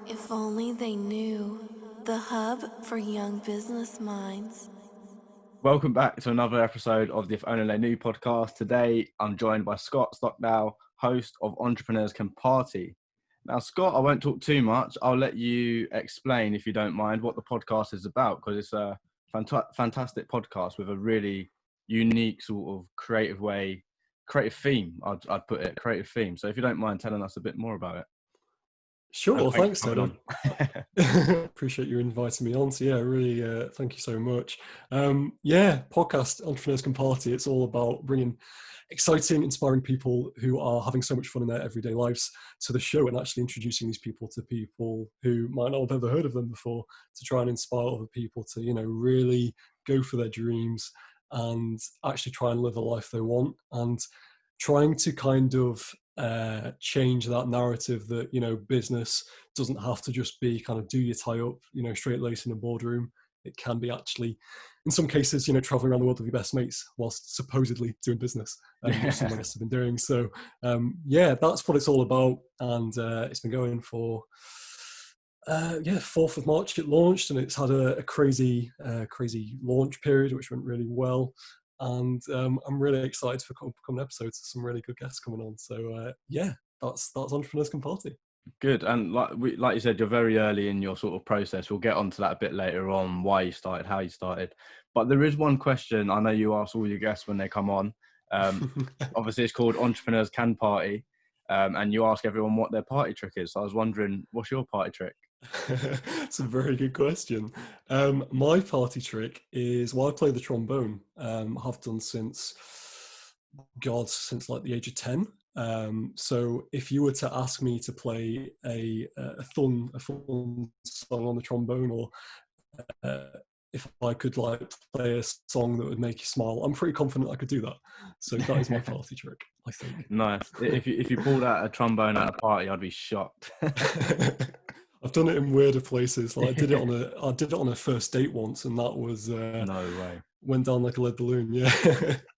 If only they knew. The hub for young business minds. Welcome back to another episode of the If Only They Knew podcast. Today, I'm joined by Scott Stockdale, host of Entrepreneurs Can Party. Now, Scott, I won't talk too much. I'll let you explain, if you don't mind, what the podcast is about, because it's a fantastic podcast with a really unique sort of creative theme, I'd put it, creative theme. So if you don't mind telling us a bit more about it. Sure, Thanks thanks, for Ted. coming Appreciate you inviting me on. So yeah, really, thank you so much. Podcast Entrepreneurs Can Party. It's all about bringing exciting, inspiring people who are having so much fun in their everyday lives to the show, and actually introducing these people to people who might not have ever heard of them before, to try and inspire other people to, really go for their dreams and actually try and live a life they want, and trying to kind of change that narrative that business doesn't have to just be kind of do your tie up, straight lace in a boardroom. It can be actually, in some cases, traveling around the world with your best mates whilst supposedly doing business, which some of us have been doing. So that's what it's all about, and it's been going for 4th of March it launched, and it's had a crazy launch period, which went really well. And I'm really excited for coming episodes. Some really good guests coming on. So that's Entrepreneurs Can Party. Good. And like you said, you're very early in your sort of process. We'll get onto that a bit later on, why you started, how you started. But there is one question I know you ask all your guests when they come on. Obviously, it's called Entrepreneurs Can Party. And you ask everyone what their party trick is. So I was wondering, what's your party trick? It's a very good question. My party trick is, I play the trombone. I have done since like the age of 10. So if you were to ask me to play a fun song on the trombone, or if I could like play a song that would make you smile, I'm pretty confident I could do that. So that is my party trick, I think. Nice. If you pulled out a trombone at a party, I'd be shocked. I've done it in weirder places. Like I did it on a first date once, and that was no way. Went down like a lead balloon. Yeah.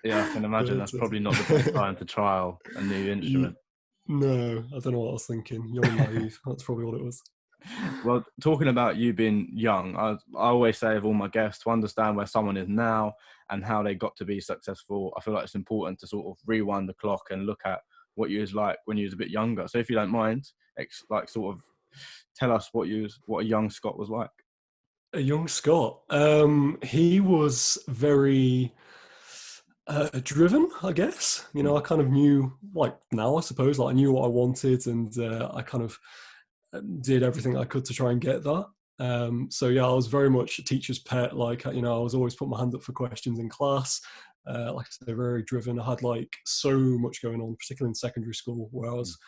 Yeah, I can imagine that's probably not the best time to trial a new instrument. No, I don't know what I was thinking. Young and naive. That's probably what it was. Well, talking about you being young, I always say of all my guests, to understand where someone is now and how they got to be successful, I feel like it's important to sort of rewind the clock and look at what you was like when you was a bit younger. So if you don't mind, sort of tell us what a young Scott was like. A young Scott. He was very driven, I guess. I kind of knew, like now I suppose, like I knew what I wanted, and I kind of did everything I could to try and get that. So yeah, I was very much a teacher's pet. Like, I was always putting my hand up for questions in class. Like I said, very driven. I had like so much going on, particularly in secondary school, where I was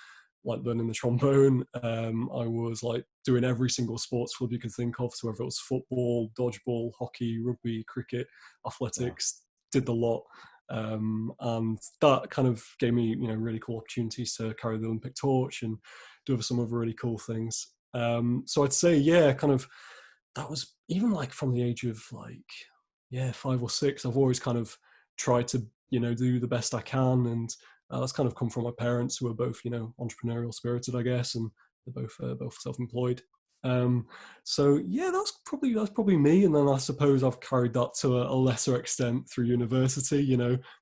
like learning the trombone. I was like doing every single sports club you could think of. So whether it was football, dodgeball, hockey, rugby, cricket, athletics, did the lot. And that kind of gave me, really cool opportunities to carry the Olympic torch and do some other really cool things. So I'd say, kind of, that was even like from the age of like, 5 or 6, I've always kind of tried to, do the best I can. And that's kind of come from my parents, who are both, entrepreneurial spirited, I guess, and they're both self-employed. So yeah, that's probably me. And then I suppose I've carried that to a lesser extent through university,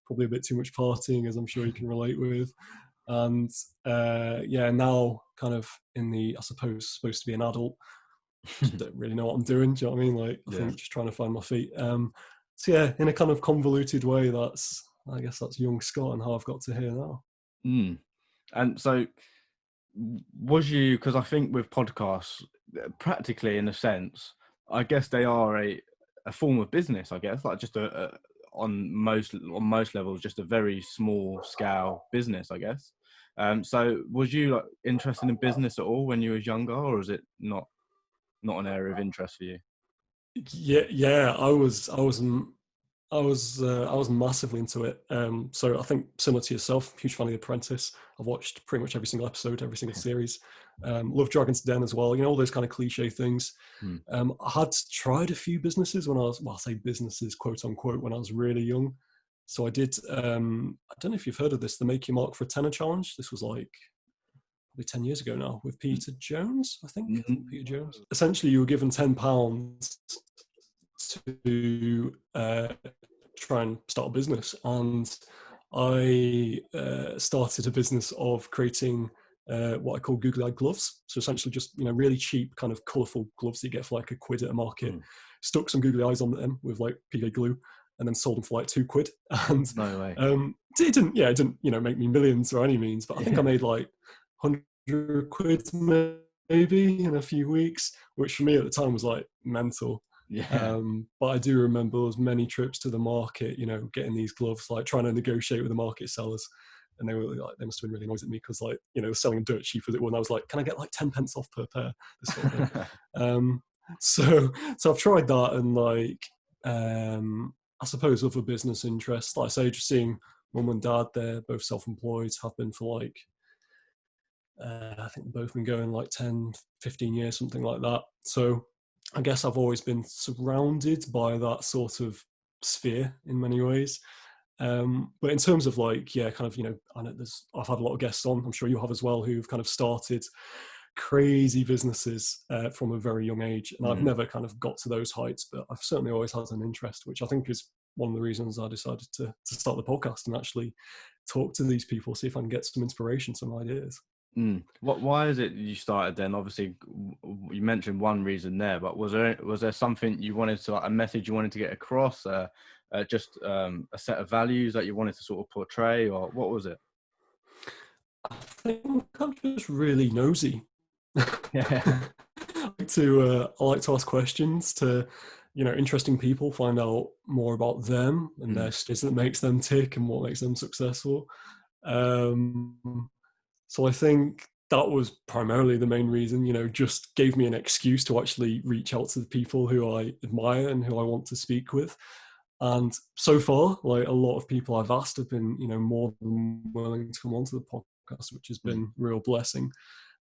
probably a bit too much partying, as I'm sure you can relate with. And now kind of I suppose supposed to be an adult, just don't really know what I'm doing. Do you know what I mean? Like, I think just trying to find my feet. So yeah, in a kind of convoluted way, I guess that's young Scott and how I've got to here now. And so was you, because I think with podcasts, practically in a sense, I guess they are a form of business, I guess, like just on most levels, just a very small scale business, I guess. So was you like interested in business at all when you was younger, or is it not an area of interest for you? Yeah, I was massively into it. So I think similar to yourself, huge fan of The Apprentice. I've watched pretty much every single episode, every single series. Love Dragon's Den as well. all those kind of cliche things. I had tried a few businesses when I was, I say businesses, quote unquote, when I was really young. So I did, I don't know if you've heard of this, the Make Your Mark for a Tenner challenge. This was like probably 10 years ago now with Peter Jones, I think Peter Jones. Mm. Essentially, you were given £10 to try and start a business, and I started a business of creating what I call googly-eyed gloves. So essentially just, really cheap kind of colourful gloves that you get for like £1 at a market. Stuck some googly eyes on them with like PVA glue, and then sold them for like £2. And No way. it didn't make me millions by any means, but I think I made like £100 maybe in a few weeks, which for me at the time was like mental. Yeah. But I do remember there was many trips to the market, getting these gloves, like trying to negotiate with the market sellers. And they were like, they must have been really annoyed at me because, like, selling them dirt cheap as it was. And I was like, can I get like 10 pence off per pair? This sort of thing. So I've tried that, and like, I suppose other business interests, like I say, just seeing mum and dad, they're both self-employed, have been for like, I think they've both been going like 10, 15 years, something like that. So I guess I've always been surrounded by that sort of sphere in many ways. But in terms of like, yeah, kind of, I know I've had a lot of guests on, I'm sure you have as well, who've kind of started crazy businesses from a very young age. And I've never kind of got to those heights, but I've certainly always had an interest, which I think is one of the reasons I decided to start the podcast and actually talk to these people, see if I can get some inspiration, some ideas. Why is it you started then? Obviously, you mentioned one reason there, but was there something you wanted to, like, a message you wanted to get across, just a set of values that you wanted to sort of portray, or what was it? I think I'm just really nosy. Yeah. I like to ask questions to, interesting people, find out more about them and their stories that makes them tick and what makes them successful. So I think that was primarily the main reason, just gave me an excuse to actually reach out to the people who I admire and who I want to speak with. And so far, like, a lot of people I've asked have been, more than willing to come onto the podcast, which has been a real blessing.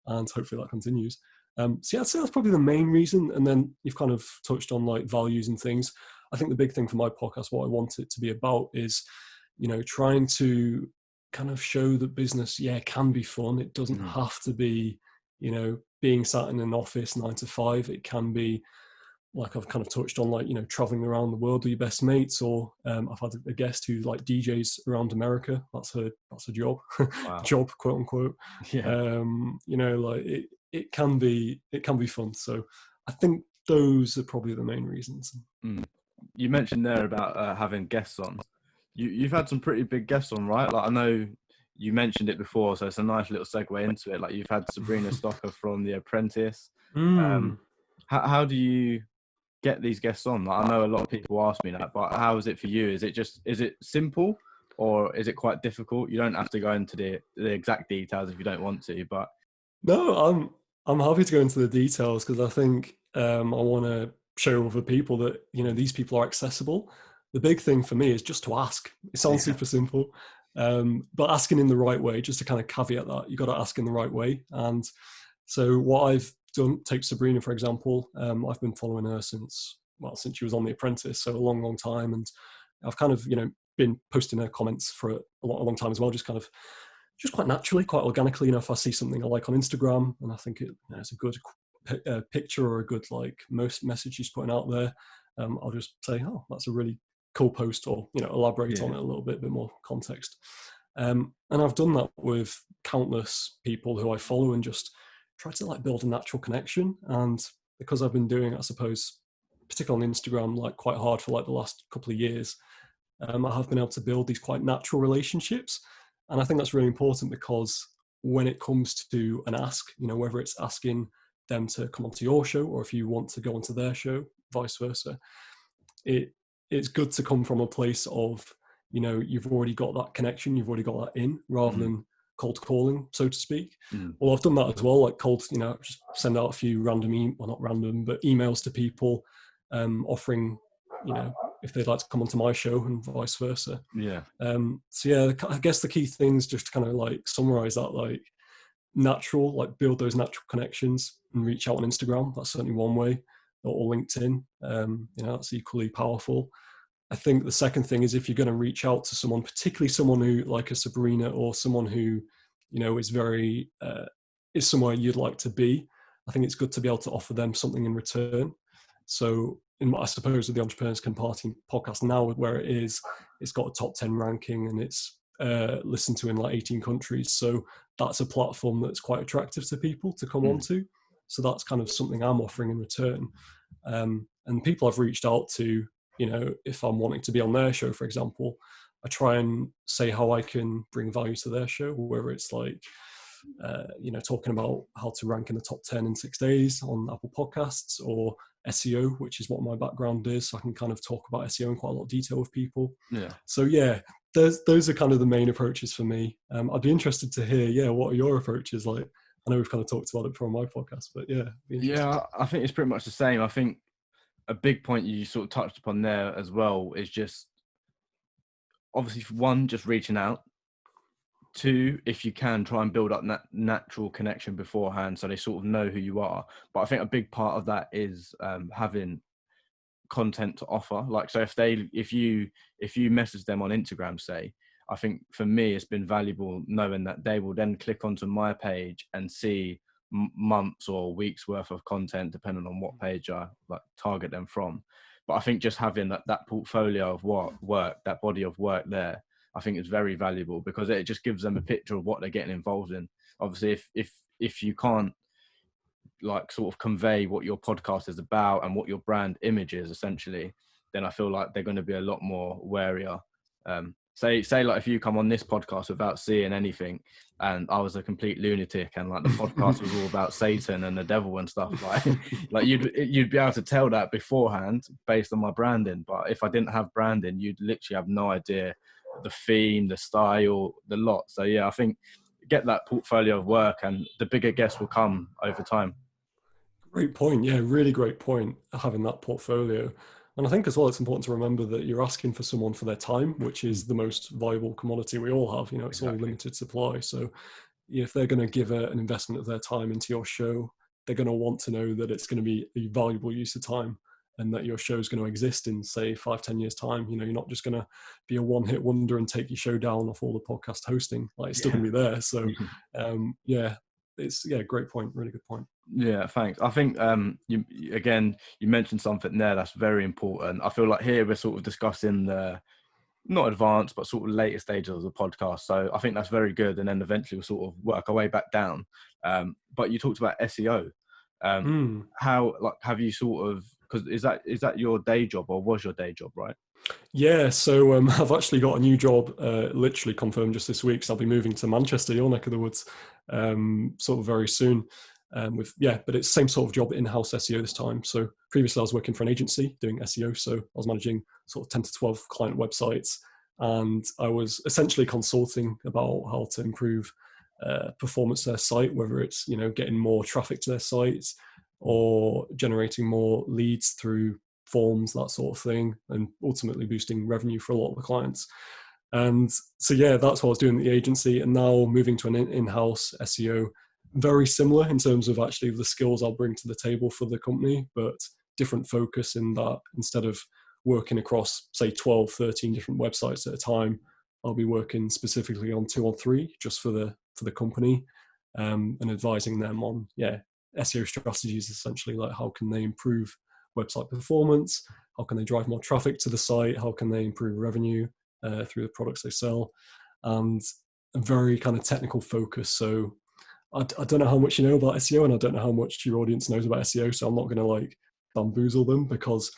And hopefully that continues. So yeah, I'd say that's probably the main reason. And then you've kind of touched on like values and things. I think the big thing for my podcast, what I want it to be about is, trying to kind of show that business, can be fun. It doesn't have to be, being sat in an office 9 to 5. It can be, like I've kind of touched on, like, traveling around the world with your best mates, or I've had a guest who like DJs around America. That's her job. Wow. Job, quote unquote. Yeah. Like it can be fun. So I think those are probably the main reasons. You mentioned there about having guests on. You've had some pretty big guests on, right? Like, I know you mentioned it before, so it's a nice little segue into it. Like, you've had Sabrina Stocker from The Apprentice. How do you get these guests on? Like, I know a lot of people ask me that, but how is it for you? Is it simple, or is it quite difficult? You don't have to go into the exact details if you don't want to, but no, I'm happy to go into the details, because I think I want to show other people that, these people are accessible. The big thing for me is just to ask. It sounds super simple, but asking in the right way, just to kind of caveat that, you got to ask in the right way. And so what I've done, take Sabrina, for example, I've been following her since she was on The Apprentice, so a long, long time. And I've kind of, been posting her comments for a long time as well, just quite naturally, quite organically. If I see something I like on Instagram and I think it's a good picture or a good like most message she's putting out there, I'll just say, oh, that's a really cool post, or elaborate on it a little bit more context. And I've done that with countless people who I follow, and just try to like build a natural connection. And because I've been doing it, I suppose, particularly on Instagram, like quite hard for like the last couple of years, I have been able to build these quite natural relationships. And I think that's really important, because when it comes to an ask, whether it's asking them to come onto your show, or if you want to go onto their show, vice versa, it's good to come from a place of, you've already got that connection, you've already got that in, rather than cold calling, so to speak. Well, I've done that as well, like just send out a few random, not random, but emails to people, offering, if they'd like to come onto my show, and vice versa. So yeah, I guess the key things, just to kind of like summarize that, like natural, like build those natural connections and reach out on Instagram. That's certainly one way, or LinkedIn. That's equally powerful. I think the second thing is, if you're going to reach out to someone, particularly someone who like a Sabrina, or someone who, is very is somewhere you'd like to be, I think it's good to be able to offer them something in return. So I suppose with the Entrepreneurs Can Party podcast now, where it is, it's got a top 10 ranking and it's listened to in like 18 countries. So that's a platform that's quite attractive to people to come onto. So that's kind of something I'm offering in return. And people I've reached out to, if I'm wanting to be on their show, for example, I try and say how I can bring value to their show, whether it's like, talking about how to rank in the top 10 in 6 days on Apple Podcasts, or SEO, which is what my background is. So I can kind of talk about SEO in quite a lot of detail with people. Yeah. So yeah, those are kind of the main approaches for me. I'd be interested to hear, what are your approaches like? I know we've kind of talked about it from my podcast, but Yeah, I think it's pretty much the same. I think a big point you sort of touched upon there as well is just, obviously, one, just reaching out. Two, if you can, try and build up that natural connection beforehand so they sort of know who you are. But I think a big part of that is having content to offer. Like, so if you message them on Instagram, say, I think for me it's been valuable knowing that they will then click onto my page and see months or weeks worth of content, depending on what page I like target them from. But I think just having that portfolio of work, that body of work there, I think is very valuable, because it just gives them a picture of what they're getting involved in. Obviously, if you can't like sort of convey what your podcast is about and what your brand image is, essentially, then I feel like they're going to be a lot more warier. Say like if you come on this podcast without seeing anything and I was a complete lunatic and like the podcast was all about Satan and the devil and stuff, like you'd be able to tell that beforehand based on my branding. But if I didn't have branding, you'd literally have no idea the theme, the style, the lot. So yeah, I think get that portfolio of work and the bigger guests will come over time. Great point. Yeah, really great point, having that portfolio. And I think as well, it's important to remember that you're asking for someone for their time, which is the most valuable commodity we all have. It's all limited supply. So if they're going to give an investment of their time into your show, they're going to want to know that it's going to be a valuable use of time, and that your show is going to exist in, say, 5-10 years time. You're not just going to be a one-hit wonder and take your show down off all the podcast hosting. Like, it's still going to be there. So great point. Really good point. Yeah, thanks. I think you mentioned something there that's very important. I feel like here we're sort of discussing the not advanced but sort of later stages of the podcast. So I think that's very good. And then eventually we'll sort of work our way back down. But you talked about SEO. How, like, have you sort of, because is that your day job, or was your day job, right? Yeah, so I've actually got a new job, literally confirmed just this week. So I'll be moving to Manchester, your neck of the woods, sort of very soon. But it's same sort of job, in-house SEO this time. So previously I was working for an agency doing SEO. So I was managing sort of 10 to 12 client websites, and I was essentially consulting about how to improve performance to their site, whether it's, getting more traffic to their sites or generating more leads through forms, that sort of thing, and ultimately boosting revenue for a lot of the clients. And so, that's what I was doing at the agency, and now moving to an in-house SEO. Very similar in terms of actually the skills I'll bring to the table for the company, but different focus in that instead of working across, say, 12, 13 different websites at a time, I'll be working specifically on 2 or 3 just for the company, and advising them on, SEO strategies, essentially, like how can they improve website performance, how can they drive more traffic to the site, how can they improve revenue through the products they sell, and a very kind of technical focus. So I don't know how much you know about SEO, and I don't know how much your audience knows about SEO, so I'm not going to like bamboozle them, because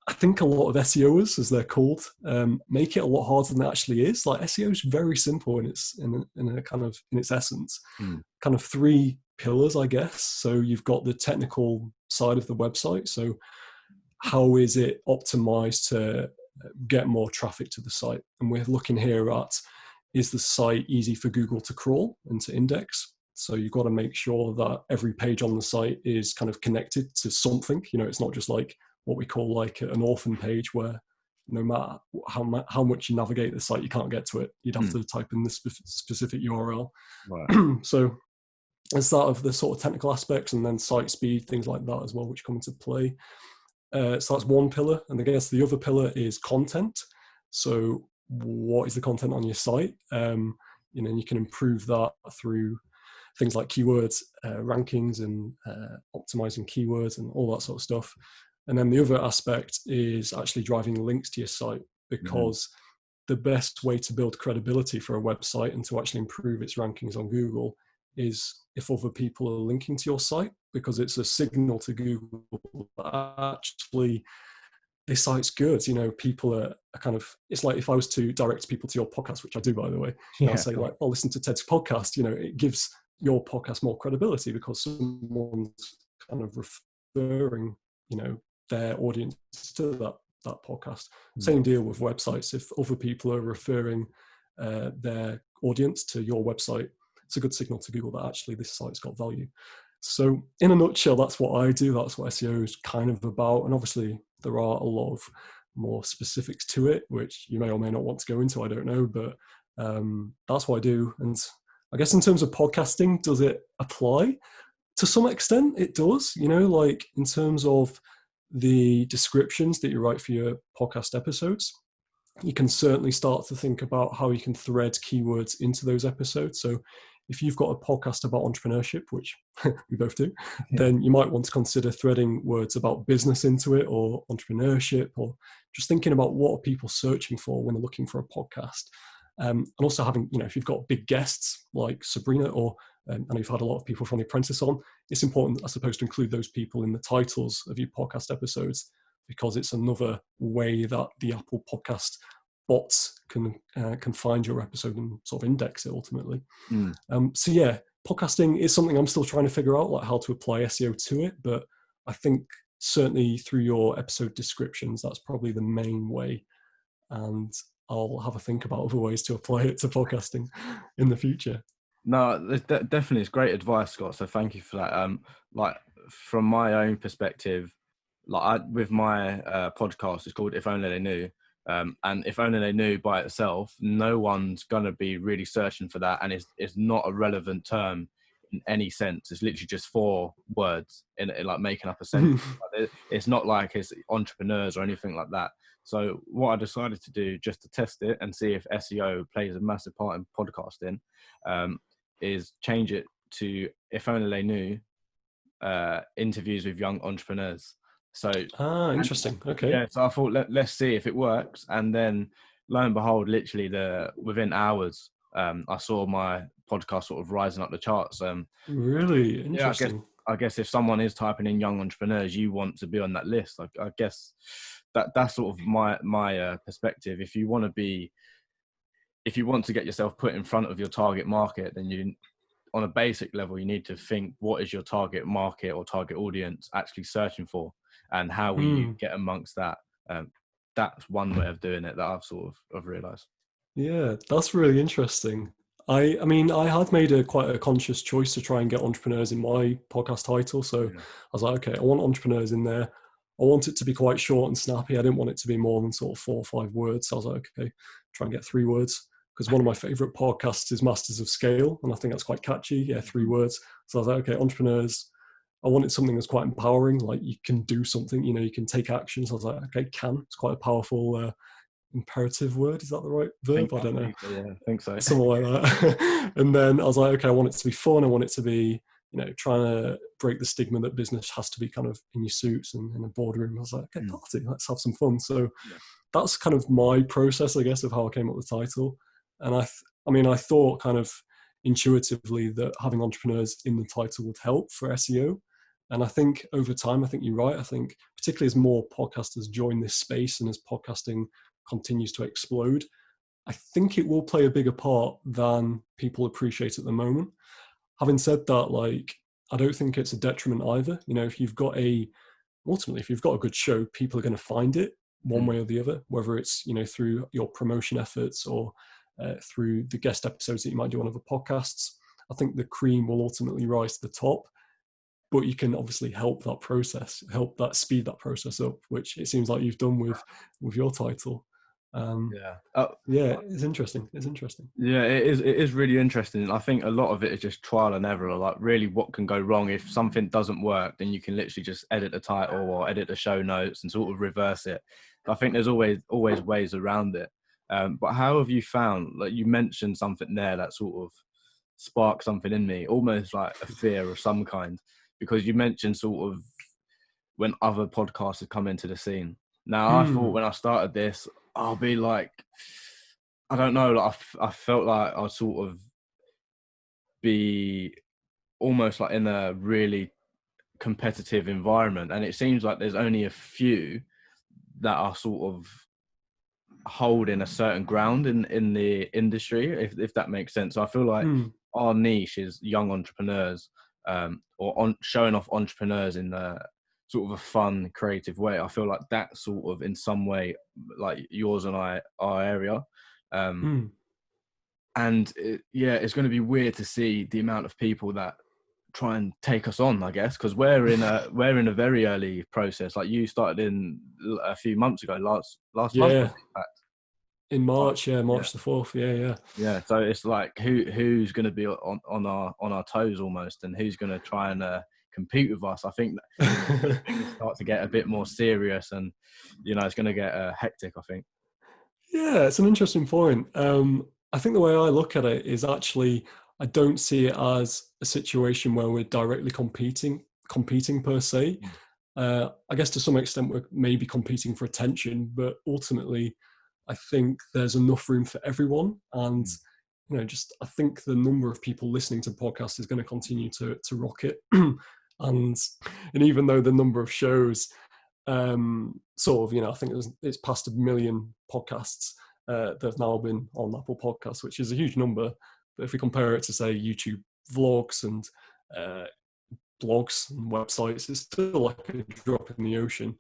I think a lot of SEOs, as they're called, make it a lot harder than it actually is. Like, SEO is very simple in its essence. Kind of 3 pillars, I guess. So you've got the technical side of the website. So how is it optimized to get more traffic to the site? And we're looking here at, is the site easy for Google to crawl and to index? So you've got to make sure that every page on the site is kind of connected to something. It's not just like what we call like an orphan page, where no matter how much you navigate the site, you can't get to it. You'd have to type in the specific URL. Right. So there's that of the sort of technical aspects, and then site speed, things like that as well, which come into play. So that's one pillar. And I guess the other pillar is content. So what is the content on your site? You can improve that through things like keywords rankings and optimizing keywords and all that sort of stuff. And then the other aspect is actually driving links to your site, because the best way to build credibility for a website and to actually improve its rankings on Google is if other people are linking to your site, because it's a signal to Google that actually this site's good. You know, people are kind of, it's like if I was to direct people to your podcast, which I do, by the way, and I'll say like, oh, listen to Ted's podcast, you know, it gives your podcast more credibility because someone's kind of referring, you know, their audience to that podcast. Same deal with websites. If other people are referring their audience to your website, it's a good signal to Google that actually this site's got value. So in a nutshell, that's what I do. That's what SEO is kind of about. And obviously there are a lot of more specifics to it, which you may or may not want to go into, I don't know, but that's what I do. And I guess in terms of podcasting, does it apply? To some extent, it does, you know, like in terms of the descriptions that you write for your podcast episodes, you can certainly start to think about how you can thread keywords into those episodes. So if you've got a podcast about entrepreneurship, which we both do, then you might want to consider threading words about business into it, or entrepreneurship, or just thinking about what are people searching for when they're looking for a podcast. And also having, you know, if you've got big guests like Sabrina, or I know you've had a lot of people from The Apprentice on, it's important, I suppose, to include those people in the titles of your podcast episodes, because it's another way that the Apple podcast bots can find your episode and sort of index it ultimately. So yeah, podcasting is something I'm still trying to figure out, like how to apply SEO to it. But I think certainly through your episode descriptions, that's probably the main way. And I'll have a think about other ways to apply it to podcasting in the future. No, definitely it's great advice, Scott. So thank you for that. Like from my own perspective, like with my podcast, it's called If Only They Knew. And If Only They Knew by itself, no one's gonna be really searching for that, and it's not a relevant term in any sense. It's literally just 4 words in like making up a sentence. It's not like it's entrepreneurs or anything like that. So what I decided to do, just to test it and see if SEO plays a massive part in podcasting, is change it to If Only They Knew interviews with young entrepreneurs. So interesting. Okay. Yeah, so I thought let's see if it works, and then lo and behold, literally within hours, I saw my podcast sort of rising up the charts. Really interesting. Yeah, I guess if someone is typing in young entrepreneurs, you want to be on that list. I guess that's sort of my perspective. If you want to get yourself put in front of your target market, then you, on a basic level, you need to think, what is your target market or target audience actually searching for, and how will you get amongst that? That's one way of doing it that I've sort of realized. Yeah, that's really interesting. I mean, I had made quite a conscious choice to try and get entrepreneurs in my podcast title. So I was like, okay, I want entrepreneurs in there. I want it to be quite short and snappy. I didn't want it to be more than sort of 4 or 5 words. So I was like, okay, try and get 3 words. Because one of my favorite podcasts is Masters of Scale, and I think that's quite catchy. Yeah, 3 words. So I was like, okay, entrepreneurs. I wanted something that's quite empowering, like you can do something, you know, you can take action. So I was like, okay, it's quite a powerful imperative word. Is that the right verb? I don't know. I think so. Something like that. And then I was like, okay, I want it to be fun. I want it to be, you know, trying to break the stigma that business has to be kind of in your suits and in a boardroom. I was like, okay, party, let's have some fun. So that's kind of my process, I guess, of how I came up with the title. And I thought kind of intuitively that having entrepreneurs in the title would help for SEO. And I think over time, I think you're right. I think particularly as more podcasters join this space and as podcasting continues to explode, I think it will play a bigger part than people appreciate at the moment. Having said that, like, I don't think it's a detriment either. You know, if you've got a good show, people are going to find it one way or the other, whether it's, you know, through your promotion efforts or through the guest episodes that you might do on other podcasts. I think the cream will ultimately rise to the top, but you can obviously help speed that process up, which it seems like you've done with your title. It's interesting. Yeah, it is really interesting. I think a lot of it is just trial and error. Like, really, what can go wrong if something doesn't work? Then you can literally just edit the title or edit the show notes and sort of reverse it. I think there's always ways around it. But how have you found? Like, you mentioned something there that sort of spark something in me, almost like a fear of some kind, because you mentioned sort of when other podcasts have come into the scene. Now, I thought when I started this, I'll be like, I don't know, like I felt like I'd sort of be almost like in a really competitive environment, and it seems like there's only a few that are sort of holding a certain ground in the industry, if that makes sense. So I feel like our niche is young entrepreneurs, or showing off entrepreneurs in a sort of a fun, creative way. I feel like that sort of in some way, like yours and our area. And it's going to be weird to see the amount of people that try and take us on, I guess, because we're in a very early process. Like you started in a few months ago, last month, Yeah. was it, in fact? In March, Yeah. March the 4th, yeah. Yeah, so it's like who's going to be on our toes almost, and who's going to try and compete with us. I think that things start to get a bit more serious, and it's going to get hectic, I think. Yeah, it's an interesting point. I think the way I look at it is actually I don't see it as a situation where we're directly competing per se. I guess to some extent we're maybe competing for attention, but ultimately I think there's enough room for everyone. And just I think the number of people listening to podcasts is going to continue to rocket. and even though the number of shows sort of, I think it's past 1 million podcasts that have now been on Apple Podcasts, which is a huge number. But if we compare it to, say, YouTube vlogs and blogs and websites, it's still like a drop in the ocean.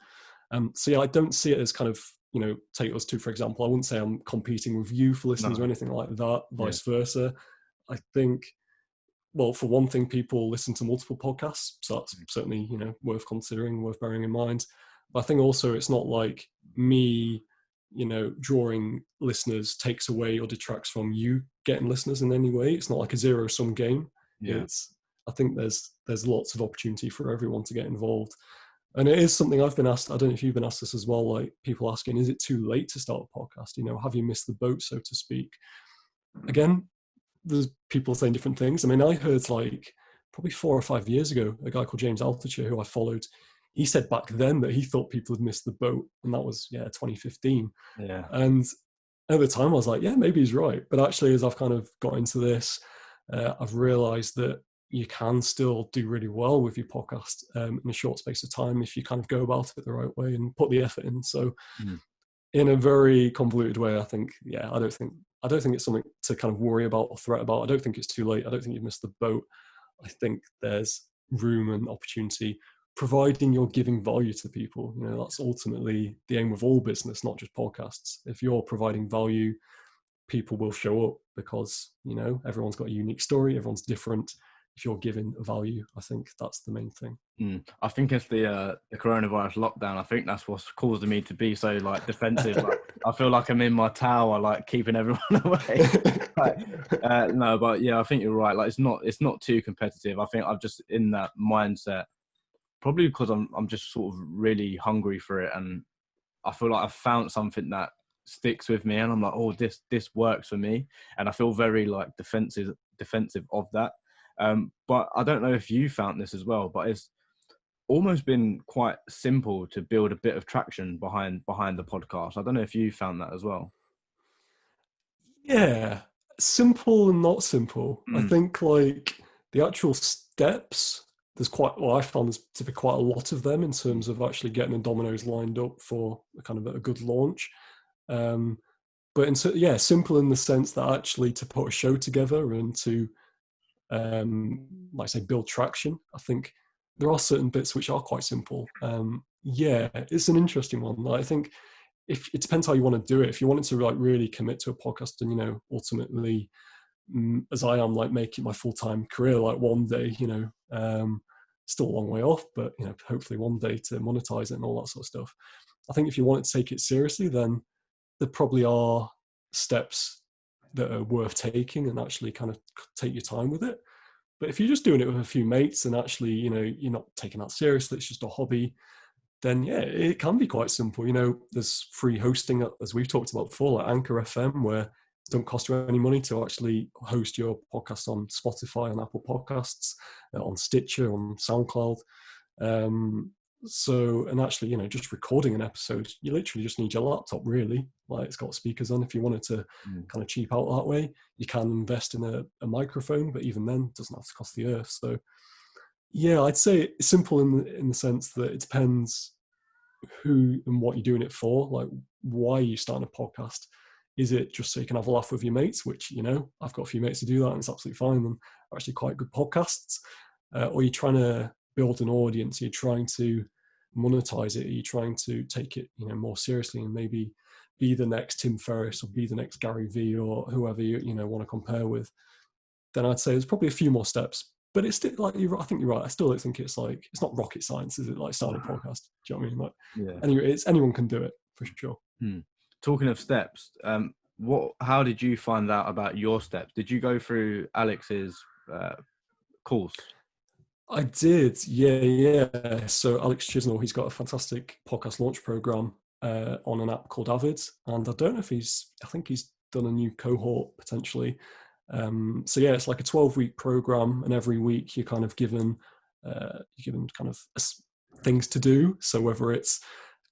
So yeah, I don't see it as kind of, take us to, for example, I wouldn't say I'm competing with you for listeners or anything like that, vice versa. I think, well, for one thing, people listen to multiple podcasts, so that's certainly, worth considering, worth bearing in mind. But I think also it's not like me, drawing listeners takes away or detracts from you getting listeners in any way. It's not like a zero-sum game. Yeah. I think there's lots of opportunity for everyone to get involved. And it is something I've been asked, I don't know if you've been asked this as well, like people asking, is it too late to start a podcast? Have you missed the boat, so to speak? Again, there's people saying different things. I mean, I heard like probably 4 or 5 years ago, a guy called James Altucher, who I followed, he said back then that he thought people had missed the boat. And that was, 2015. Yeah. And at the time I was like, yeah, maybe he's right. But actually, as I've kind of got into this, I've realized that you can still do really well with your podcast in a short space of time if you kind of go about it the right way and put the effort in. So in a very convoluted way, I think, I don't think it's something to kind of worry about or threat about. I don't think it's too late. I don't think you've missed the boat. I think there's room and opportunity, providing you're giving value to people. That's ultimately the aim of all business, not just podcasts. If you're providing value, people will show up because, everyone's got a unique story. Everyone's different. If you're giving value, I think that's the main thing. I think it's the coronavirus lockdown. I think that's what's caused me to be so like defensive. Like, I feel like I'm in my tower, like keeping everyone away. No, but yeah, I think you're right. Like it's not too competitive. I think I'm just in that mindset, probably because I'm just sort of really hungry for it, and I feel like I've found something that sticks with me, and I'm like, oh, this works for me, and I feel very like defensive of that. But I don't know if you found this as well, but it's almost been quite simple to build a bit of traction behind the podcast. I don't know if you found that as well. Yeah, simple and not simple. I think like the actual steps, I found there's to be quite a lot of them in terms of actually getting the dominoes lined up for kind of a good launch. But simple in the sense that actually to put a show together and to, like I say, build traction. I think there are certain bits which are quite simple. It's an interesting one. I think if it depends how you want to do it. If you wanted to like really commit to a podcast and, ultimately, as I am, like make it my full-time career, like one day, still a long way off, but, hopefully one day to monetize it and all that sort of stuff. I think if you want to take it seriously, then there probably are steps that are worth taking and actually kind of take your time with it. But if you're just doing it with a few mates and actually, you're not taking that seriously, it's just a hobby, then it can be quite simple. There's free hosting, as we've talked about before, like Anchor FM, where don't cost you any money to actually host your podcast on Spotify, on Apple Podcasts, on Stitcher, on SoundCloud. And actually, just recording an episode, you literally just need your laptop, really. Like, it's got speakers on. If you wanted to kind of cheap out that way, you can invest in a microphone, but even then, it doesn't have to cost the earth. So yeah, I'd say it's simple in the sense that it depends who and what you're doing it for. Like, why are you starting a podcast? Is it just so you can have a laugh with your mates, which, I've got a few mates to do that, and it's absolutely fine, and actually quite good podcasts? Or you're trying to build an audience, you're trying to monetize it, you're trying to take it, more seriously, and maybe be the next Tim Ferriss or be the next Gary Vee or whoever you want to compare with. Then I'd say there's probably a few more steps. But it's still, like, I think you're right. I still don't think it's not rocket science, is it? Like, starting a podcast. Do you know what I mean? Like, Yeah. anyway, anyone can do it, for sure. Talking of steps, how did you find out about your steps? Did you go through Alex's course? I did, yeah. So Alex Chisnell, he's got a fantastic podcast launch program on an app called Avid, and I don't know if I think he's done a new cohort potentially. So yeah, it's like a 12-week program, and every week you're kind of given kind of things to do. So whether it's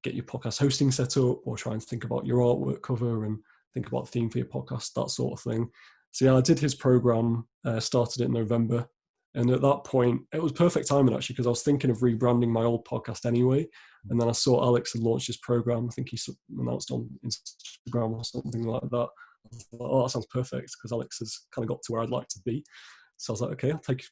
get your podcast hosting set up, or try and think about your artwork cover and think about the theme for your podcast, that sort of thing. So yeah, I did his program, started it in November. And at that point, it was perfect timing, actually, because I was thinking of rebranding my old podcast anyway. And then I saw Alex had launched his program. I think he announced on Instagram or something like that. I thought, oh, that sounds perfect, because Alex has kind of got to where I'd like to be. So I was like, okay, I'll take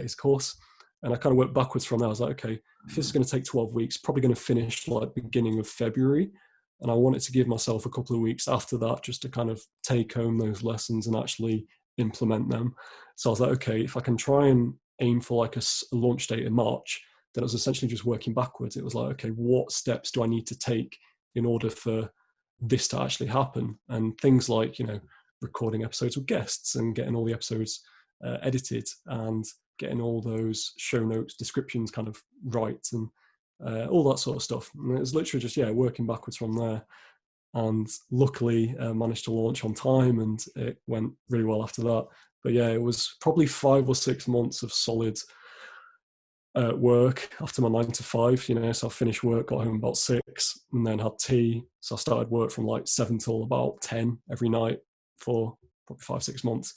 his course. And I kind of worked backwards from there. I was like, okay, if this is going to take 12 weeks, probably going to finish like beginning of February. And I wanted to give myself a couple of weeks after that just to kind of take home those lessons and actually implement them. So I was like, okay, if I can try and aim for like a launch date in March, then it was essentially just working backwards. It was like, okay, what steps do I need to take in order for this to actually happen? And things like, recording episodes with guests and getting all the episodes edited and getting all those show notes, descriptions kind of right, and all that sort of stuff. And it was literally just, working backwards from there. And luckily managed to launch on time, and it went really well after that. But yeah, it was probably 5 or 6 months of solid work after my 9 to 5, so I finished work, got home about 6, and then had tea. So I started work from like 7 till about 10 every night for probably 5-6 months.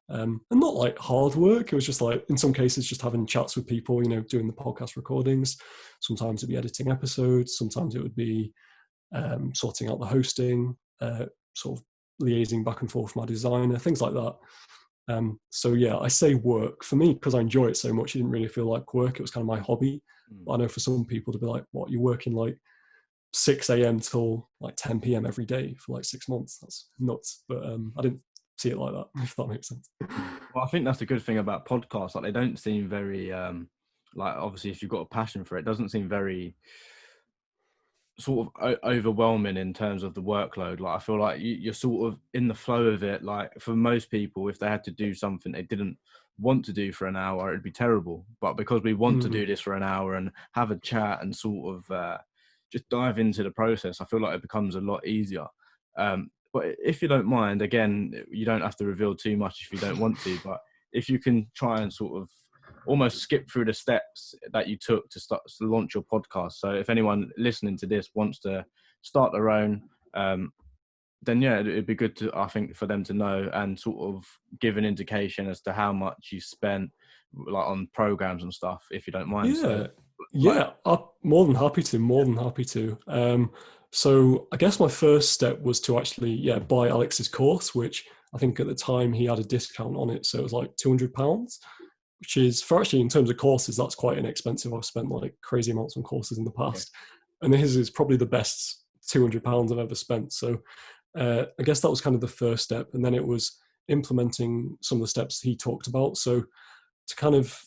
And not like hard work. It was just like, in some cases, just having chats with people, doing the podcast recordings. Sometimes it'd be editing episodes. Sometimes it would be sorting out the hosting, sort of liaising back and forth with my designer, things like that. So yeah, I say work. For me, because I enjoy it so much, it didn't really feel like work. It was kind of my hobby. But I know for some people to be like, what, you're working like 6 a.m. till like 10 p.m. every day for like 6 months? That's nuts. But I didn't see it like that, if that makes sense. Well, I think that's the good thing about podcasts. Like, they don't seem very, like, obviously, if you've got a passion for it, it doesn't seem very sort of overwhelming in terms of the workload. Like, I feel like you're sort of in the flow of it. Like, for most people, if they had to do something they didn't want to do for an hour, it'd be terrible. But because we want to do this for an hour and have a chat and sort of just dive into the process, I feel like it becomes a lot easier. But if you don't mind, again, you don't have to reveal too much if you don't want to, but if you can try and sort of almost skip through the steps that you took to launch your podcast. So if anyone listening to this wants to start their own, then yeah, it'd be good to, I think, for them to know and sort of give an indication as to how much you spent like on programs and stuff, if you don't mind. I'm more than happy to. So I guess my first step was to actually buy Alex's course, which I think at the time he had a discount on it, so it was like £200, which is, for actually in terms of courses, that's quite inexpensive. I've spent like crazy amounts on courses in the past, and his is probably the best £200 I've ever spent. So I guess that was kind of the first step, and then it was implementing some of the steps he talked about. So to kind of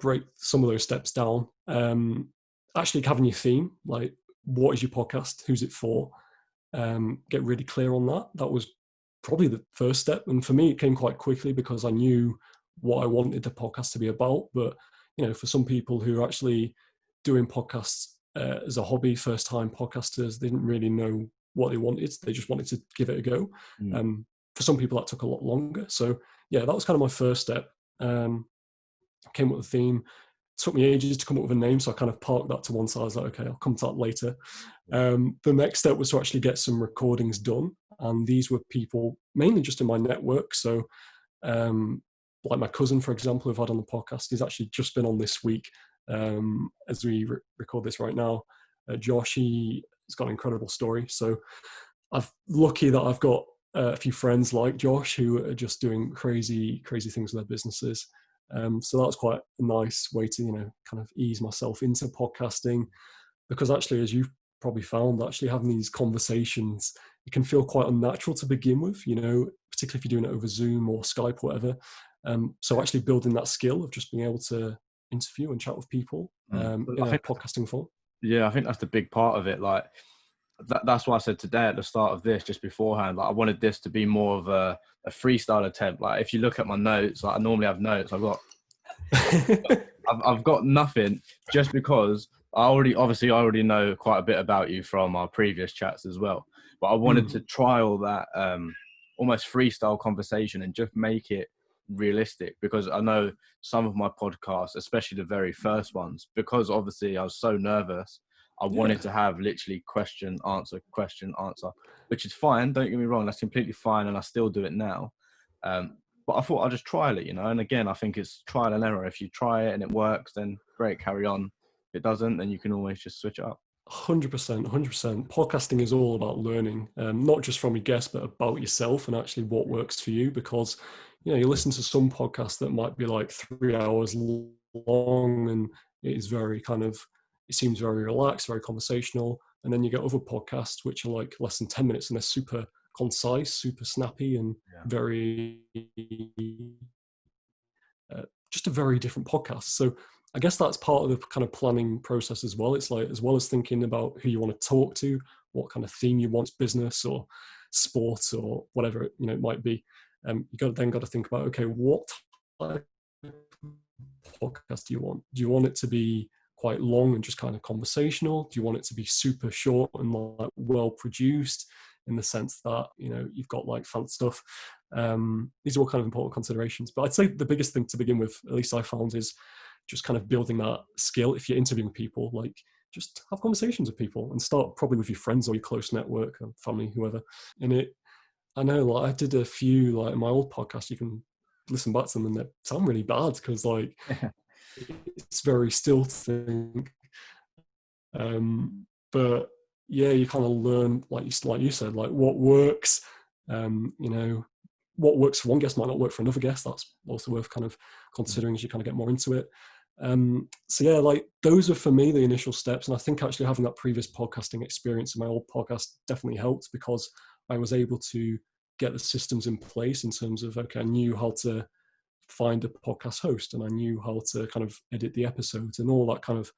break some of those steps down, actually having your theme, like, what is your podcast, who's it for, get really clear on that. That was probably the first step, and for me it came quite quickly because I knew what I wanted the podcast to be about. But for some people who are actually doing podcasts as a hobby, first time podcasters, they didn't really know what they wanted. They just wanted to give it a go. Mm. For some people, that took a lot longer. So yeah, that was kind of my first step. Came up with a theme. Took me ages to come up with a name, so I kind of parked that to one side. I was like, okay, I'll come to that later. The next step was to actually get some recordings done, and these were people mainly just in my network. So like my cousin, for example, who I've had on the podcast, he's actually just been on this week as we record this right now. Josh, he's got an incredible story. So I'm lucky that I've got a few friends like Josh who are just doing crazy things with their businesses. So that was quite a nice way to, kind of ease myself into podcasting, because actually, as you've probably found, actually having these conversations, it can feel quite unnatural to begin with, particularly if you're doing it over Zoom or Skype or whatever. So actually building that skill of just being able to interview and chat with people in a podcasting form. Yeah, I think that's the big part of it. Like that's why I said today at the start of this, just beforehand, like I wanted this to be more of a freestyle attempt. Like if you look at my notes, like I normally have notes, I've got nothing, just because I already know quite a bit about you from our previous chats as well. But I wanted to trial that almost freestyle conversation and just make it realistic, because I know some of my podcasts, especially the very first ones, because obviously I was so nervous, I wanted to have literally question, answer, which is fine. Don't get me wrong. That's completely fine. And I still do it now. But I thought I'd just trial it, And again, I think it's trial and error. If you try it and it works, then great, carry on. If it doesn't, then you can always just switch it up. 100%. Podcasting is all about learning, not just from your guests, but about yourself and actually what works for you. Because, you listen to some podcasts that might be like 3 hours long, and it is it seems very relaxed, very conversational. And then you get other podcasts which are like less than 10 minutes and they're super concise, super snappy, and very, just a very different podcast. So I guess that's part of the kind of planning process as well. It's like, as well as thinking about who you want to talk to, what kind of theme you want, business or sports or whatever, it might be. You got to think about, okay, what type of podcast do you want? Do you want it to be quite long and just kind of conversational? Do you want it to be super short and like well produced, in the sense that, you've got like fan stuff? These are all kind of important considerations. But I'd say the biggest thing to begin with, at least I found, is just kind of building that skill. If you're interviewing people, like just have conversations with people and start probably with your friends or your close network or family, whoever. And I know, like I did a few, like in my old podcast, you can listen back to them and they sound really bad because like it's very stilted. But yeah, you kind of learn, like you said, like what works. What works for one guest might not work for another guest. That's also worth kind of considering as you kind of get more into it. So yeah, like those are for me the initial steps. And I think actually having that previous podcasting experience in my old podcast definitely helped, because I was able to get the systems in place in terms of, okay, I knew how to find a podcast host and I knew how to kind of edit the episodes and all that kind of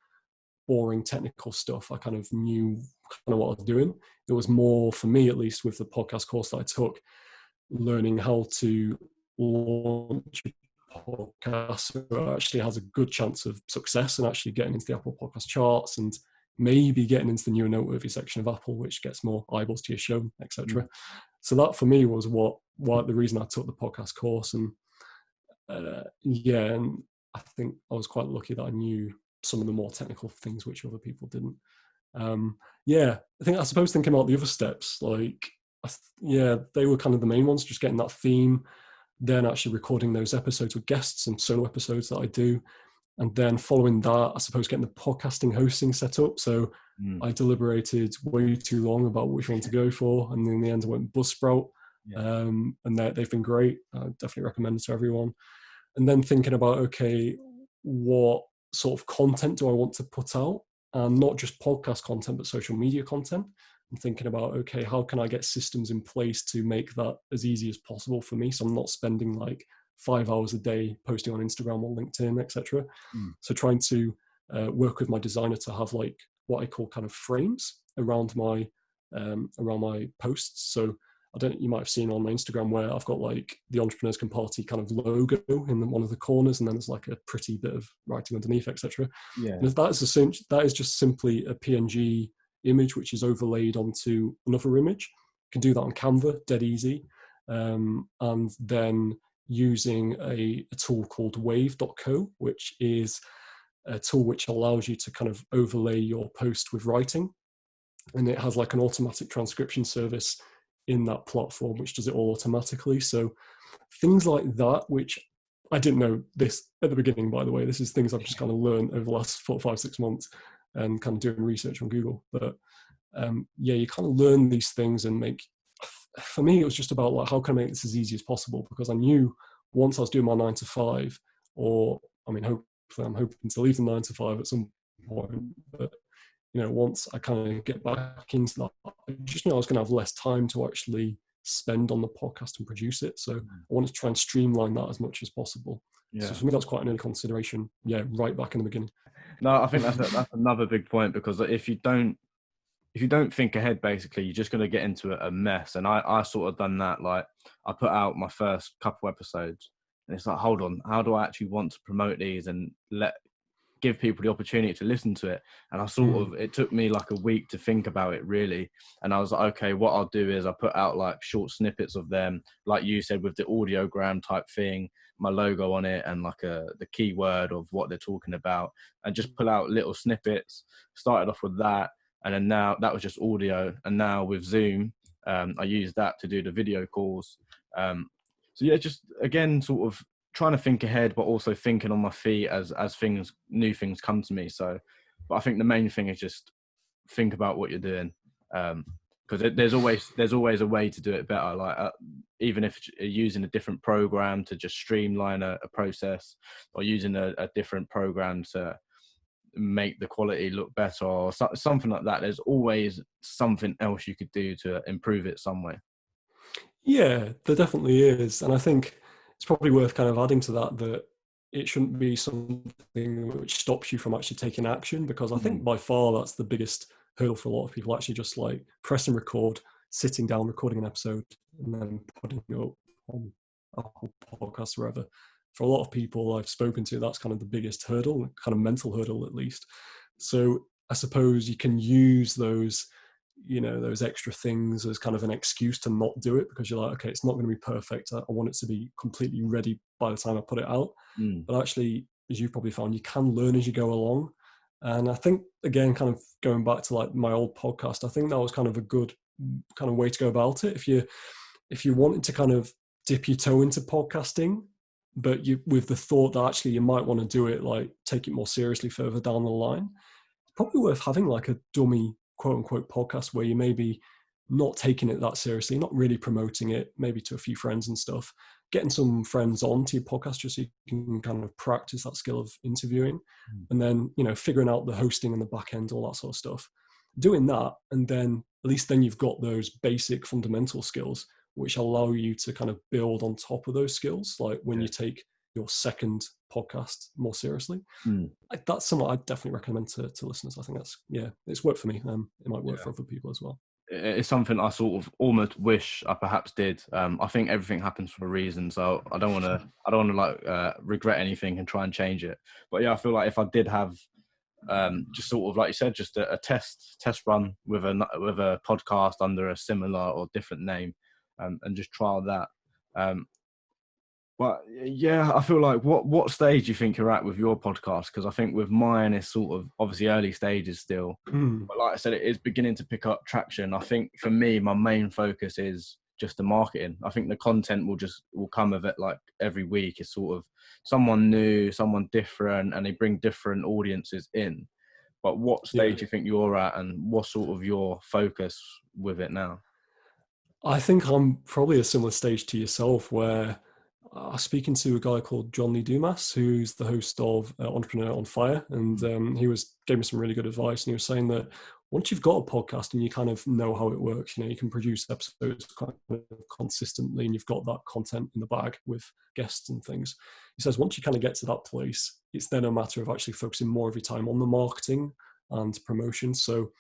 boring technical stuff. I kind of knew kind of what I was doing. It was more, for me at least, with the podcast course that I took, learning how to launch a podcast that actually has a good chance of success and actually getting into the Apple Podcast charts and maybe getting into the new noteworthy section of Apple, which gets more eyeballs to your show, etc. So that for me was what the reason I took the podcast course. And and I think I was quite lucky that I knew some of the more technical things which other people didn't. I suppose thinking about the other steps, like they were kind of the main ones, just getting that theme, then actually recording those episodes with guests and solo episodes that I do, and then following that, I suppose getting the podcasting hosting set up. So I deliberated way too long about which one to go for, and in the end I went Buzzsprout. And they've been great. I definitely recommend it to everyone. And then thinking about, okay, what sort of content do I want to put out? And not just podcast content, but social media content. I'm thinking about, okay, how can I get systems in place to make that as easy as possible for me, so I'm not spending like 5 hours a day posting on Instagram or LinkedIn, etc. So trying to work with my designer to have like what I call kind of frames around my posts. So you might have seen on my Instagram where I've got like the Entrepreneurs Can Party kind of logo in one of the corners, and then there's like a pretty bit of writing underneath, etc. Yeah. And that is just simply a PNG image which is overlaid onto another image. You can do that on Canva, dead easy. And then using a tool called wave.co, which is a tool which allows you to kind of overlay your post with writing. And it has like an automatic transcription service in that platform, which does it all automatically. So things like that, which I didn't know this at the beginning, by the way. This is things I've just kind of learned over the last 4, 5, 6 months and kind of doing research on Google. But yeah, you kind of learn these things and make, for me, it was just about like, how can I make this as easy as possible? Because I knew once I was doing my 9 to 5, or I mean, hopefully I'm hoping to leave the 9 to 5 at some point, but you know, once I kind of get back into that, I just knew I was going to have less time to actually spend on the podcast and produce it. So I wanted to try and streamline that as much as possible. Yeah. So for me, that's quite an early consideration. Yeah, right back in the beginning. No, I think that's another big point, because if you don't think ahead, basically, you're just going to get into a mess. And I sort of done that. Like, I put out my first couple episodes, and it's like, hold on, how do I actually want to promote these and give people the opportunity to listen to it? And I sort of, it took me like a week to think about it, really. And I was like, okay, what I'll do is I put out like short snippets of them, like you said, with the audiogram type thing, my logo on it, and like the keyword of what they're talking about, and just pull out little snippets. Started off with that. And then now that was just audio. And now with Zoom, I use that to do the video calls. So yeah, just again, sort of trying to think ahead, but also thinking on my feet as new things come to me. So, but I think the main thing is just think about what you're doing. Because there's always a way to do it better. Like even if you're using a different program to just streamline a process, or using a different program to make the quality look better, or something like that, there's always something else you could do to improve it some way. Yeah, there definitely is. And I think it's probably worth kind of adding to that it shouldn't be something which stops you from actually taking action, because I think by far that's the biggest hurdle for a lot of people, actually just like pressing record, sitting down, recording an episode, and then putting it up on Apple Podcasts, wherever. For a lot of people I've spoken to, that's kind of the biggest hurdle, kind of mental hurdle at least. So I suppose you can use those, you know, those extra things as kind of an excuse to not do it, because you're like, okay, it's not going to be perfect. I want it to be completely ready by the time I put it out. But actually, as you've probably found, you can learn as you go along. And I think, again, kind of going back to like my old podcast, I think that was kind of a good kind of way to go about it. If you wanted to kind of dip your toe into podcasting, but you with the thought that actually you might want to do it, like take it more seriously further down the line, it's probably worth having like a dummy quote unquote podcast where you maybe not taking it that seriously, not really promoting it, maybe to a few friends and stuff, getting some friends onto your podcast just so you can kind of practice that skill of interviewing, and then, you know, figuring out the hosting and the back end, all that sort of stuff, doing that. And then at least then you've got those basic fundamental skills which allow you to kind of build on top of those skills, like when you take your second podcast more seriously. That's something I definitely recommend to listeners. I think that's, yeah, it's worked for me. It might work for other people as well. It's something I sort of almost wish I perhaps did. I think everything happens for a reason, so I don't want to like regret anything and try and change it. But yeah, I feel like if I did have just sort of like you said, just a test run with a podcast under a similar or different name, and just trial that. But yeah, I feel like what stage do you think you're at with your podcast? Because I think with mine, it's sort of obviously early stages still. But like I said, it is beginning to pick up traction. I think for me, my main focus is just the marketing. I think the content will come of it, like every week is sort of someone new, someone different, and they bring different audiences in. But what stage do you think you're at, and what's sort of your focus with it now? I think I'm probably a similar stage to yourself, where I was speaking to a guy called John Lee Dumas, who's the host of Entrepreneur on Fire, and he gave me some really good advice. And he was saying that once you've got a podcast and you kind of know how it works, you know, you can produce episodes kind of consistently, and you've got that content in the bag with guests and things. He says once you kind of get to that place, it's then a matter of actually focusing more of your time on the marketing and promotion. So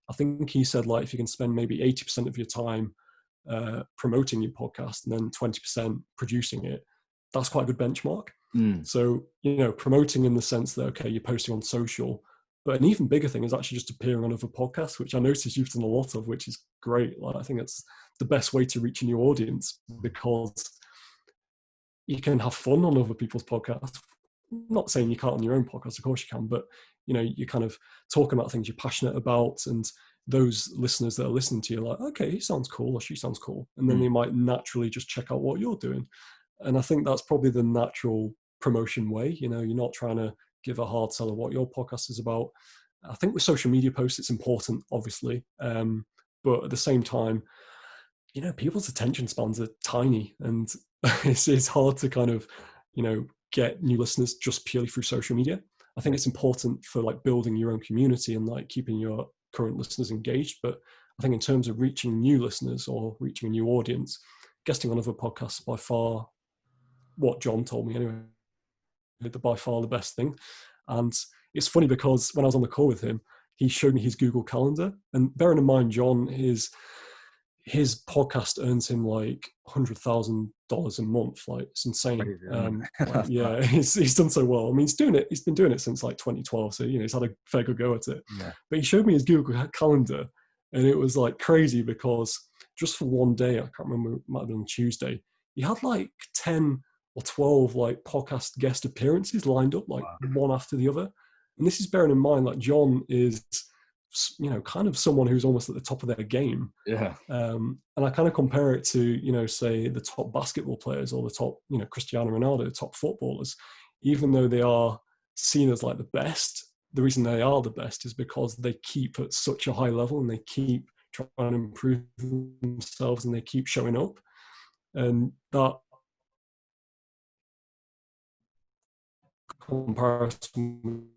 I think he said, like, if you can spend maybe 80% of your time promoting your podcast and then 20% producing it, that's quite a good benchmark. So, you know, promoting in the sense that, okay, you're posting on social, But an even bigger thing is actually just appearing on other podcasts, which I noticed you've done a lot of, which is great. Like, I think it's the best way to reach a new audience, because you can have fun on other people's podcasts. Not saying you can't on your own podcast, of course you can, but you're kind of talking about things you're passionate about, and those listeners that are listening to you are like, okay, he sounds cool or she sounds cool, and then they might naturally just check out what you're doing. And I think that's probably the natural promotion way. You're not trying to give a hard sell of what your podcast is about. I think with social media posts, it's important, obviously, but at the same time, people's attention spans are tiny, and it's hard to kind of, get new listeners just purely through social media. I think it's important for like building your own community and like keeping your current listeners engaged. But I think in terms of reaching new listeners or reaching a new audience, guesting on other podcasts by far, what John told me anyway, by far the best thing. And it's funny because when I was on the call with him, he showed me his Google Calendar. And bearing in mind, John, his podcast earns him like $100,000 a month. Like, it's insane. Nice. He's done so well. I mean, he's been doing it since like 2012. So, he's had a fair good go at it. Yeah. But he showed me his Google Calendar, and it was like crazy because just for one day, I can't remember, it might have been on Tuesday, he had like 10 or 12 like podcast guest appearances lined up, like one after the other. And this is bearing in mind, like, John is, kind of someone who's almost at the top of their game. Yeah. And I kind of compare it to, say the top basketball players or the top, Cristiano Ronaldo, top footballers. Even though they are seen as like the best, the reason they are the best is because they keep at such a high level and they keep trying to improve themselves and they keep showing up. And that comparison,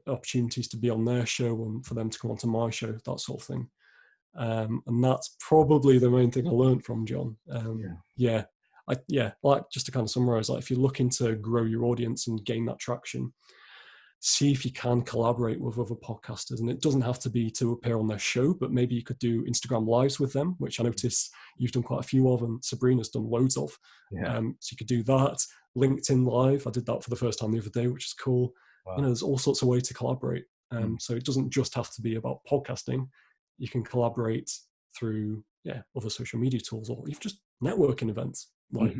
opportunities to be on their show and for them to come onto my show, that sort of thing. And that's probably the main thing I learned from John. Like, just to kind of summarize, like, if you're looking to grow your audience and gain that traction, see if you can collaborate with other podcasters. And it doesn't have to be to appear on their show, but maybe you could do Instagram lives with them, which I noticed you've done quite a few of, and Sabrina's done loads of. So you could do that. LinkedIn live, I did that for the first time the other day, which is cool. Wow. There's all sorts of ways to collaborate. So it doesn't just have to be about podcasting. You can collaborate through other social media tools, or even just networking events. Like,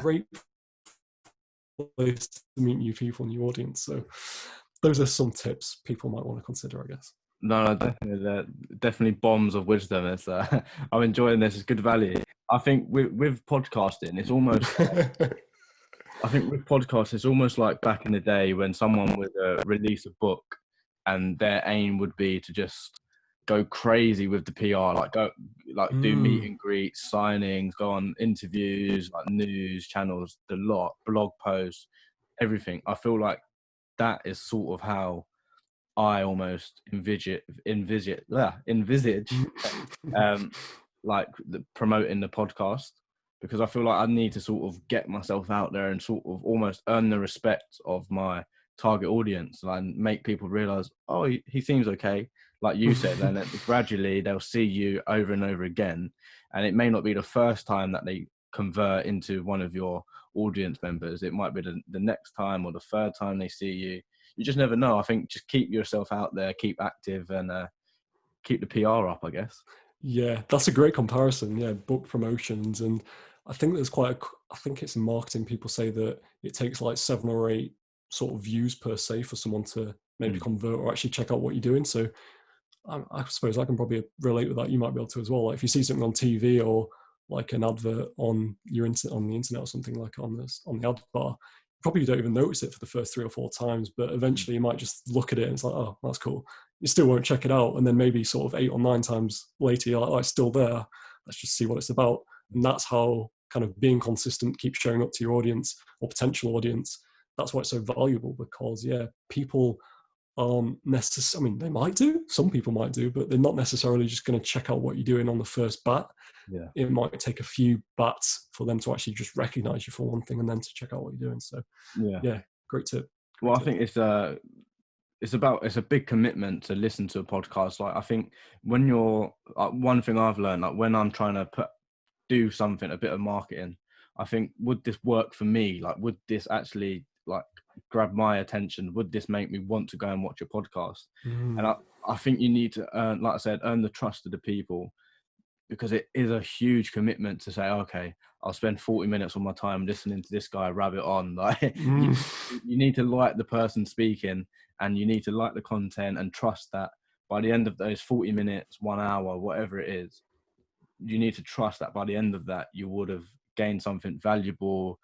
great place to meet new people, new audience. So those are some tips people might want to consider, I guess. No, definitely bombs of wisdom. It's I'm enjoying this. It's good value. I think with podcasting, it's almost. I think with podcasts, it's almost like back in the day when someone would release a book, and their aim would be to just go crazy with the PR, do meet and greets, signings, go on interviews, like news channels, the lot, blog posts, everything. I feel like that is sort of how I almost envisage like promoting the podcast, because I feel like I need to sort of get myself out there and sort of almost earn the respect of my target audience and make people realize, oh, he seems okay. Like you said, and gradually they'll see you over and over again. And it may not be the first time that they convert into one of your audience members. It might be the next time or the third time they see you. You just never know. I think just keep yourself out there, keep active, and keep the PR up, I guess. Yeah, that's a great comparison. Yeah, book promotions. And I think there's I think it's in marketing, people say that it takes like 7 or 8 sort of views per se for someone to maybe convert or actually check out what you're doing. So I suppose I can probably relate with that. You might be able to as well. Like, if you see something on TV or like an advert on on the internet or something, like on the ad bar, probably you don't even notice it for the first 3 or 4 times, but eventually you might just look at it and it's like, oh, that's cool. You still won't check it out, and then maybe sort of 8 or 9 times later you're like, oh, it's still there. Let's just see what it's about. And that's how kind of being consistent, keep showing up to your audience or potential audience. That's why it's so valuable, because people necessarily, I mean, they might do, some people might do, but they're not necessarily just going to check out what you're doing on the first bat. It might take a few bats for them to actually just recognize you for one thing and then to check out what you're doing. So great tip. I think it's a big commitment to listen to a podcast. Like, I think when you're one thing I've learned, like when I'm trying to do something, a bit of marketing, I think, would this work for me? Like, would this actually like grab my attention? Would this make me want to go and watch a podcast? And Mm. I think you need to earn, like I said, earn the trust of the people, because it is a huge commitment to say, okay, I'll spend 40 minutes of my time listening to this guy rabbit on. Like Mm. you need to like the person speaking, and you need to like the content and trust that by the end of those 40 minutes, 1 hour, whatever it is, you need to trust that by the end of that, you would have gained something valuable,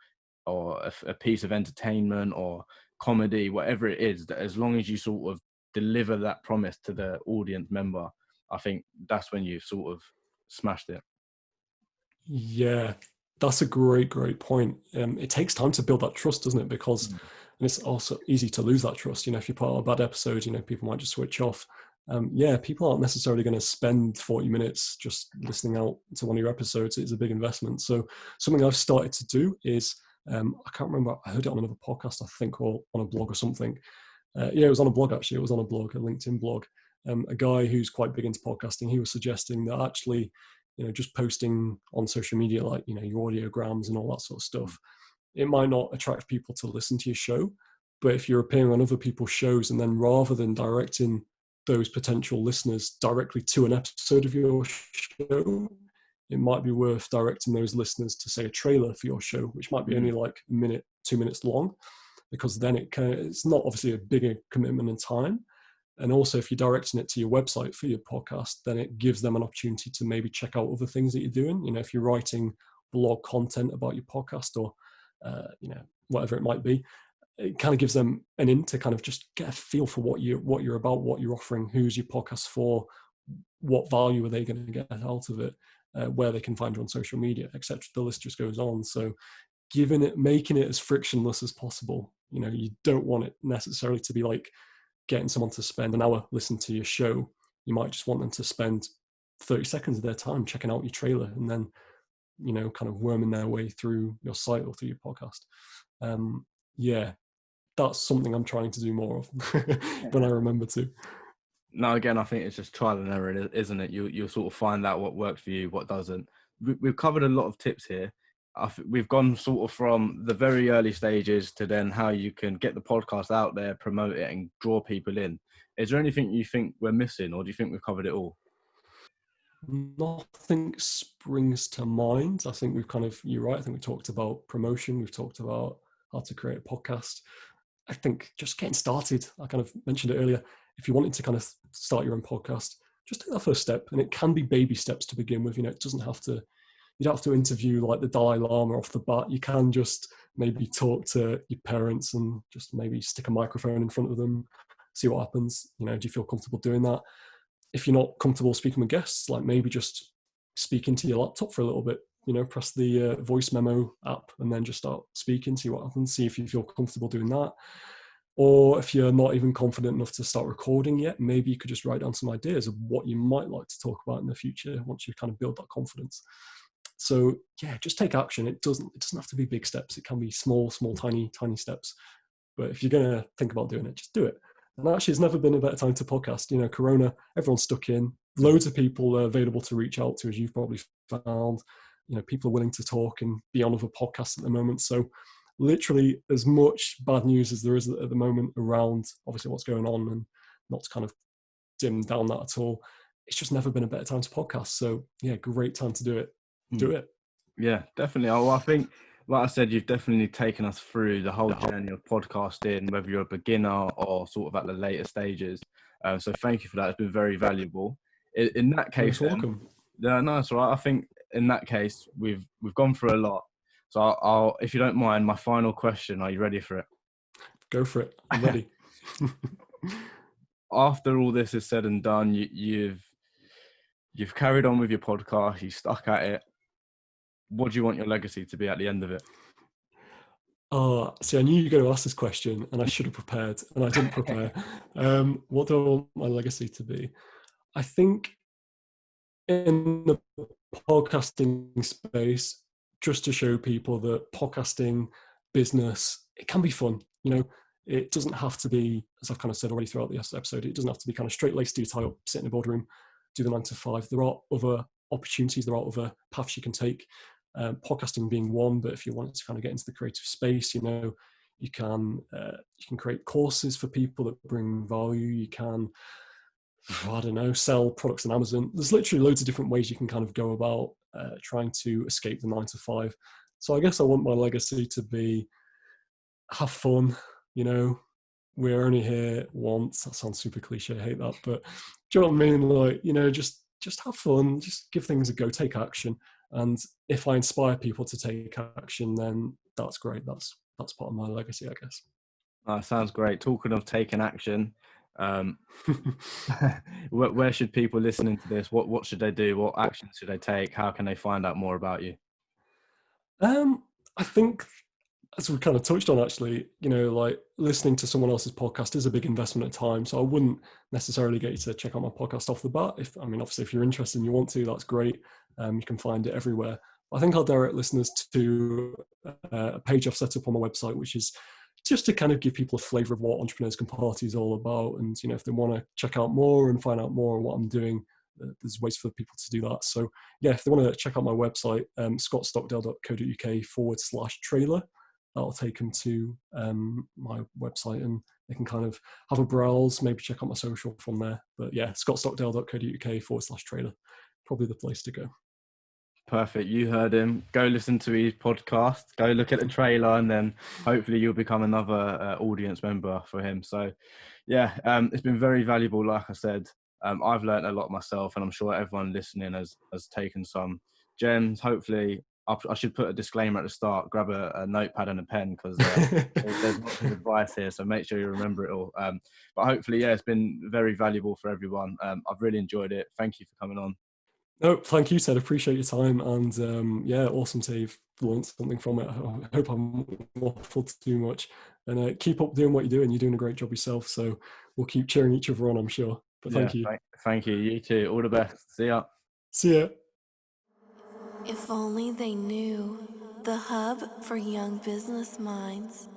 or a piece of entertainment or comedy, whatever it is, that as long as you sort of deliver that promise to the audience member, I think that's when you've sort of smashed it. Yeah, that's a great point. It takes time to build that trust, doesn't it? Because Mm. and it's also easy to lose that trust. You know, if you put out a bad episode, you know, people might just switch off. Yeah, people aren't necessarily going to spend 40 minutes just listening out to one of your episodes. It's a big investment. So something I've started to do is, I can't remember, I heard it on another podcast, I think, or on a blog or something. Yeah, it was on a blog actually. It was on a blog, a LinkedIn blog. A guy who's quite big into podcasting, he was suggesting that actually, you know, just posting on social media, like, you know, your audiograms and all that sort of stuff, it might not attract people to listen to your show. But if you're appearing on other people's shows, and then rather than directing those potential listeners directly to an episode of your show, it might be worth directing those listeners to, say, a trailer for your show, which might be only like a minute, 2 minutes long, because then it's not obviously a bigger commitment in time. And also, if you're directing it to your website for your podcast, then it gives them an opportunity to maybe check out other things that you're doing. You know, if you're writing blog content about your podcast, or you know, whatever it might be, it kind of gives them an in to kind of just get a feel for what you're about, what you're offering, who's your podcast for, what value are they going to get out of it, where they can find you on social media, etc. The list just goes on. So making it as frictionless as possible. You know, you don't want it necessarily to be like getting someone to spend an hour listening to your show. You might just want them to spend 30 seconds of their time checking out your trailer, and then, you know, kind of worming their way through your site or through your podcast. Yeah, that's something I'm trying to do more of when I remember to. No, again, I think it's just trial and error, isn't it? You'll sort of find out what works for you, what doesn't. We've covered a lot of tips here. We've gone sort of from the very early stages to then how you can get the podcast out there, promote it, and draw people in. Is there anything you think we're missing, or do you think we've covered it all? Nothing springs to mind. I think you're right. I think we talked about promotion. We've talked about how to create a podcast. I think just getting started, I kind of mentioned it earlier. If you wanted to kind of start your own podcast, just take that first step. And it can be baby steps to begin with. You know, you don't have to interview like the Dalai Lama off the bat. You can just maybe talk to your parents and just maybe stick a microphone in front of them, see what happens. You know, do you feel comfortable doing that? If you're not comfortable speaking with guests, like maybe just speak into your laptop for a little bit. You know, press the voice memo app and then just start speaking, see what happens, see if you feel comfortable doing that. Or if you're not even confident enough to start recording yet, maybe you could just write down some ideas of what you might like to talk about in the future once you kind of build that confidence. So yeah, just take action. It doesn't have to be big steps. It can be small, tiny steps. But if you're going to think about doing it, just do it. And actually, it's never been a better time to podcast. You know, Corona, everyone's stuck in. Loads of people are available to reach out to, as you've probably found. You know, people are willing to talk and be on other podcasts at the moment. So literally as much bad news as there is at the moment around obviously what's going on, and not to kind of dim down that at all, it's just never been a better time to podcast. So yeah, great time to do it. Do it. Yeah, definitely. Oh, I think, like I said, you've definitely taken us through the whole journey of podcasting, whether you're a beginner or sort of at the later stages. So thank you for that. It's been very valuable. In that case, Most welcome. yeah, no, it's all right. I think in that case, we've gone through a lot. So I'll, if you don't mind, my final question. Are you ready for it? Go for it. I'm ready. After all this is said and done, you've carried on with your podcast. You stuck at it. What do you want your legacy to be at the end of it? See, I knew you were going to ask this question, and I should have prepared, and I didn't prepare. What do I want my legacy to be? I think in the podcasting space, just to show people that podcasting business, it can be fun. You know, it doesn't have to be, as I've kind of said already throughout the episode, it doesn't have to be kind of straight-laced, do tie up, sit in a boardroom, do the 9 to 5. There are other opportunities, there are other paths you can take. Podcasting being one, but if you wanted to kind of get into the creative space, you know, You can create courses for people that bring value. You can, I don't know, sell products on Amazon. There's literally loads of different ways you can kind of go about trying to escape the 9 to 5. So I guess I want my legacy to be have fun. You know, we're only here once. That sounds super cliche. I hate that, but do you know what I mean? Like, you know, just have fun. Just give things a go. Take action. And if I inspire people to take action, then that's great. That's part of my legacy, I guess. Sounds great. Talking of taking action, where should people listening to this? What should they do? What actions should they take? How can they find out more about you? I think, as we kind of touched on, actually, you know, like listening to someone else's podcast is a big investment of time. So I wouldn't necessarily get you to check out my podcast off the bat. Obviously, if you're interested and you want to, that's great. You can find it everywhere. I think I'll direct listeners to a page I've set up on my website, which is just to kind of give people a flavour of what Entrepreneurs Can Party is all about. And, you know, if they want to check out more and find out more on what I'm doing, there's ways for people to do that. So yeah, if they want to check out my website, scottstockdale.co.uk/trailer, that'll take them to my website, and they can kind of have a browse, maybe check out my social from there. But yeah, scottstockdale.co.uk/trailer, probably the place to go. Perfect. You heard him. Go listen to his podcast. Go look at the trailer, and then hopefully you'll become another audience member for him. So, yeah, it's been very valuable. Like I said, I've learned a lot myself, and I'm sure everyone listening has taken some gems. Hopefully, I should put a disclaimer at the start. Grab a notepad and a pen, because there's lots of advice here. So make sure you remember it all. But hopefully, yeah, it's been very valuable for everyone. I've really enjoyed it. Thank you for coming on. No, thank you, Ted. Appreciate your time, and yeah, awesome to have learned something from it. I hope I'm waffled too much, and keep up doing what you're doing. You're doing a great job yourself, so we'll keep cheering each other on, I'm sure. But thank you. Thank you. You too. All the best. See ya. See ya. If only they knew, the hub for young business minds.